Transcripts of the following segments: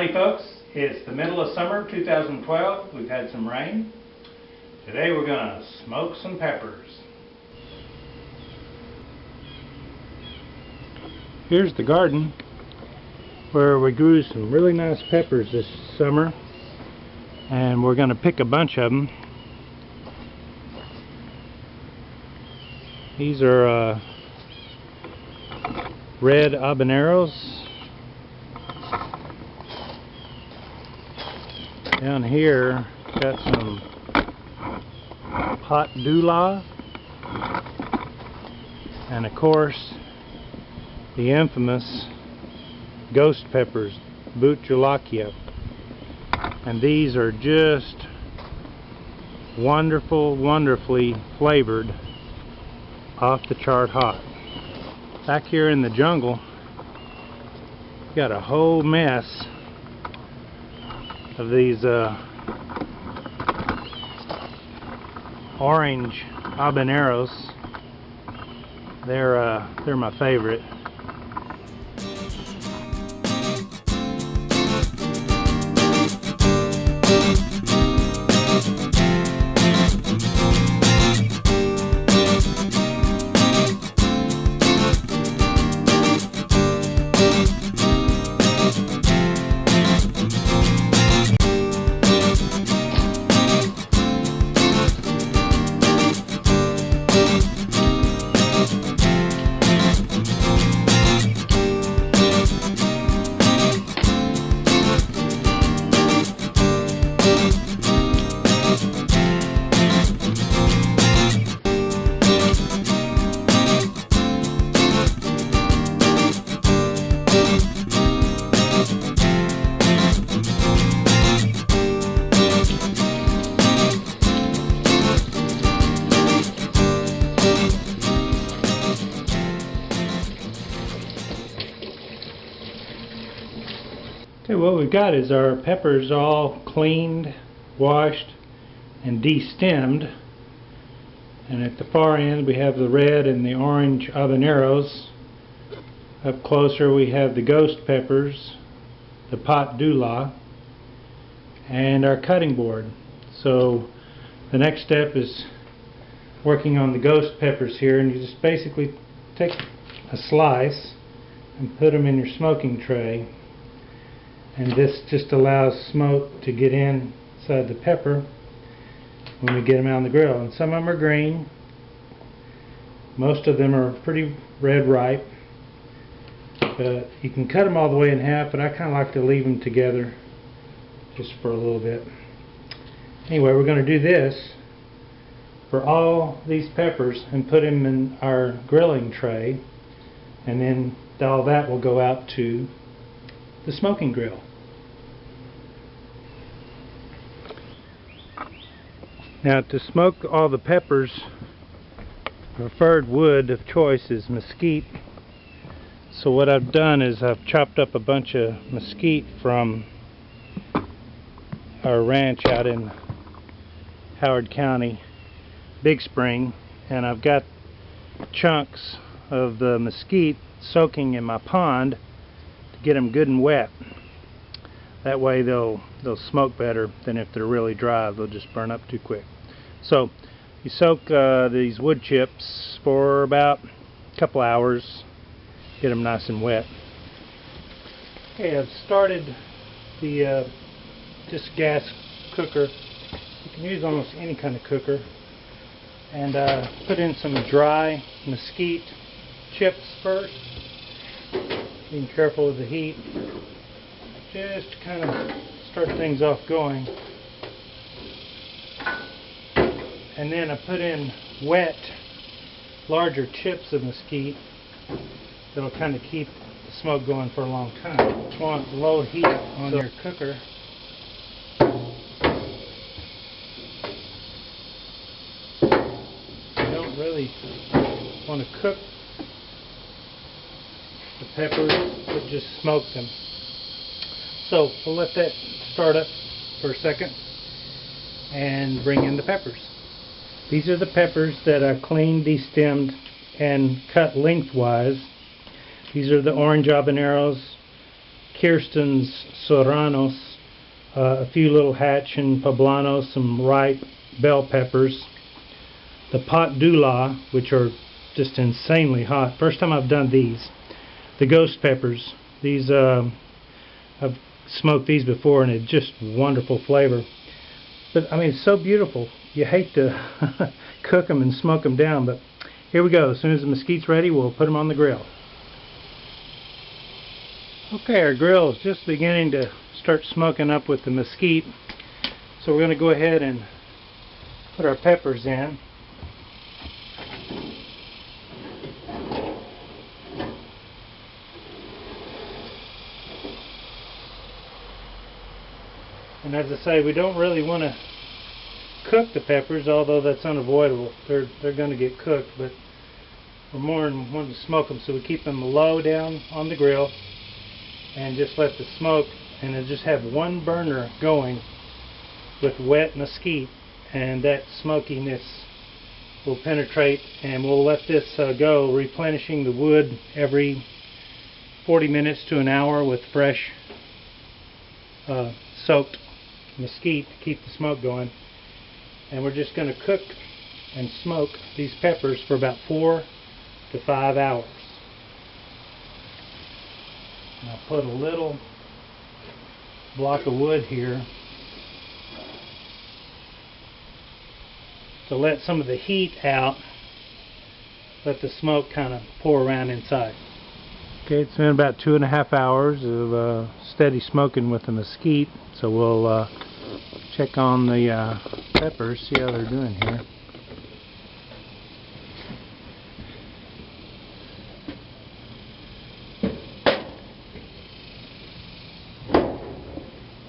Howdy folks, it's the middle of summer 2012. We've had some rain. Today we're going to smoke some peppers. Here's the garden where we grew some really nice peppers this summer, and we're going to pick a bunch of them. These are red habaneros. Down here, got some pot doula, and of course, the infamous ghost peppers, Bootulakia. And these are just wonderfully flavored, off the chart hot. Back here in the jungle, got a whole mess of these orange habaneros. They're my favorite. Okay, what we've got is our peppers all cleaned, washed, and destemmed. And at the far end we have the red and the orange habaneros. Up closer we have the ghost peppers, the pot doula, and our cutting board. So the next step is working on the ghost peppers here, and you just basically take a slice and put them in your smoking tray. And this just allows smoke to get inside the pepper when we get them out on the grill. And some of them are green. Most of them are pretty red ripe. But you can cut them all the way in half, but I kind of like to leave them together just for a little bit. Anyway, we're going to do this for all these peppers and put them in our grilling tray. And then all that will go out to the smoking grill. Now, to smoke all the peppers, the preferred wood of choice is mesquite. So what I've done is I've chopped up a bunch of mesquite from our ranch out in Howard County, Big Spring, and I've got chunks of the mesquite soaking in my pond. Get them good and wet. That way they'll smoke better than if they're really dry. They'll just burn up too quick. So you soak these wood chips for about a couple hours. Get them nice and wet. Okay, I've started the just gas cooker. You can use almost any kind of cooker. And put in some dry mesquite chips first. Being careful with the heat, just to kind of start things off going. And then I put in wet, larger chips of mesquite that'll kind of keep the smoke going for a long time. Just want low heat on your cooker. You don't really want to cook the peppers, but just smoke them. So we'll let that start up for a second and bring in the peppers. These are the peppers that I've cleaned, destemmed, and cut lengthwise. These are the orange habaneros, Kirsten's Serranos, a few little Hatch and Poblanos, some ripe bell peppers, the Pot Dula, which are just insanely hot. First time I've done these. The ghost peppers. These I've smoked these before, and it's just wonderful flavor. But I mean, it's so beautiful. You hate to cook them and smoke them down, but here we go. As soon as the mesquite's ready, we'll put them on the grill. Okay, our grill is just beginning to start smoking up with the mesquite, so we're going to go ahead and put our peppers in. And as I say, we don't really want to cook the peppers, although that's unavoidable. They're going to get cooked, but we're more than wanting to smoke them, so we keep them low down on the grill and just let the smoke, and then just have one burner going with wet mesquite, and that smokiness will penetrate, and we'll let this go, replenishing the wood every 40 minutes to an hour with fresh soaked mesquite to keep the smoke going. And we're just going to cook and smoke these peppers for about 4 to 5 hours. And I'll put a little block of wood here to let some of the heat out, let the smoke kind of pour around inside. Okay, it's been about 2.5 hours of steady smoking with the mesquite, so we'll check on the peppers, see how they're doing here.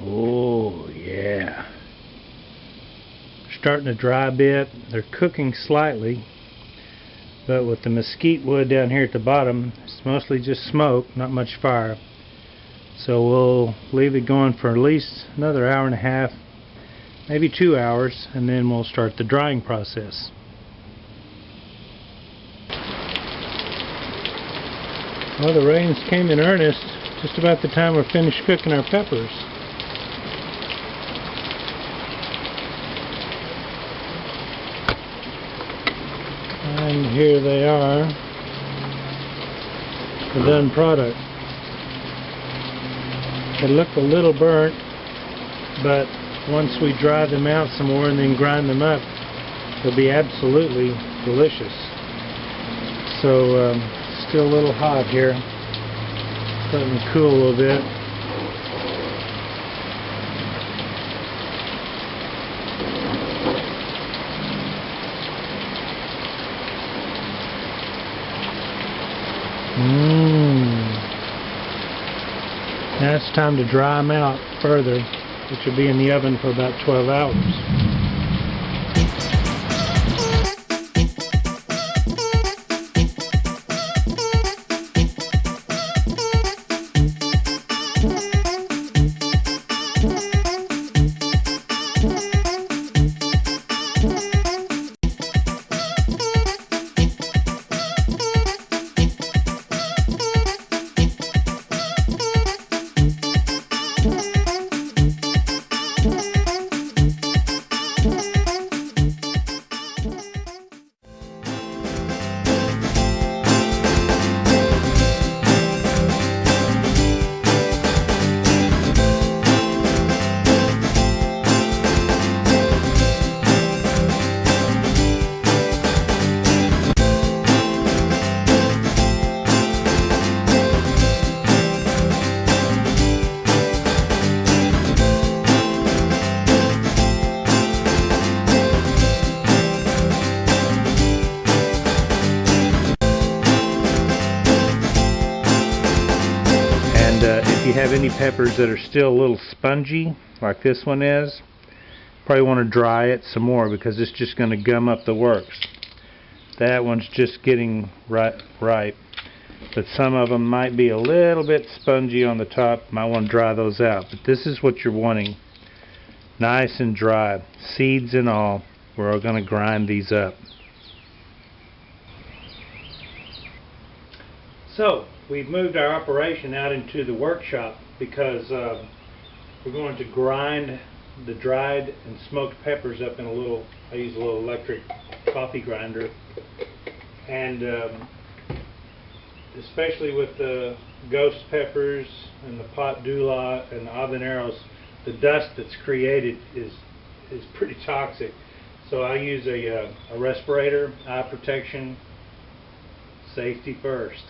Oh yeah, starting to dry a bit. They're cooking slightly, but with the mesquite wood down here at the bottom, it's mostly just smoke, not much fire. So we'll leave it going for at least another 1.5 hours, maybe 2 hours, and then we'll start the drying process. Well, the rains came in earnest just about the time we're finished cooking our peppers. And here they are, the done product. They look a little burnt, but once we dry them out some more and then grind them up, they'll be absolutely delicious. So still a little hot here, letting them cool a little bit. Now it's time to dry them out further, which will be in the oven for about 12 hours. If you have any peppers that are still a little spongy, like this one is, probably want to dry it some more because it's just going to gum up the works. That one's just getting ripe, but some of them might be a little bit spongy on the top. Might want to dry those out, but this is what you're wanting, nice and dry, seeds and all. We're going to grind these up. So we've moved our operation out into the workshop, because we're going to grind the dried and smoked peppers up in I use a little electric coffee grinder, and especially with the ghost peppers and the pot doula and the habaneros, the dust that's created is pretty toxic. So I use a respirator, eye protection, safety first.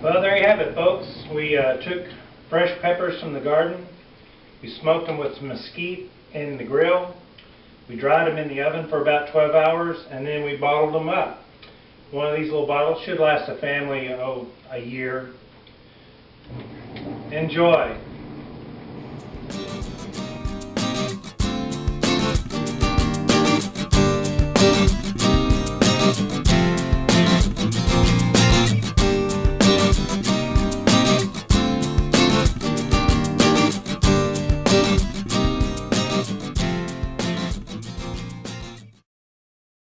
Well, there you have it, folks. We took fresh peppers from the garden. We smoked them with some mesquite in the grill. We dried them in the oven for about 12 hours, and then we bottled them up. One of these little bottles should last a family, a year. Enjoy.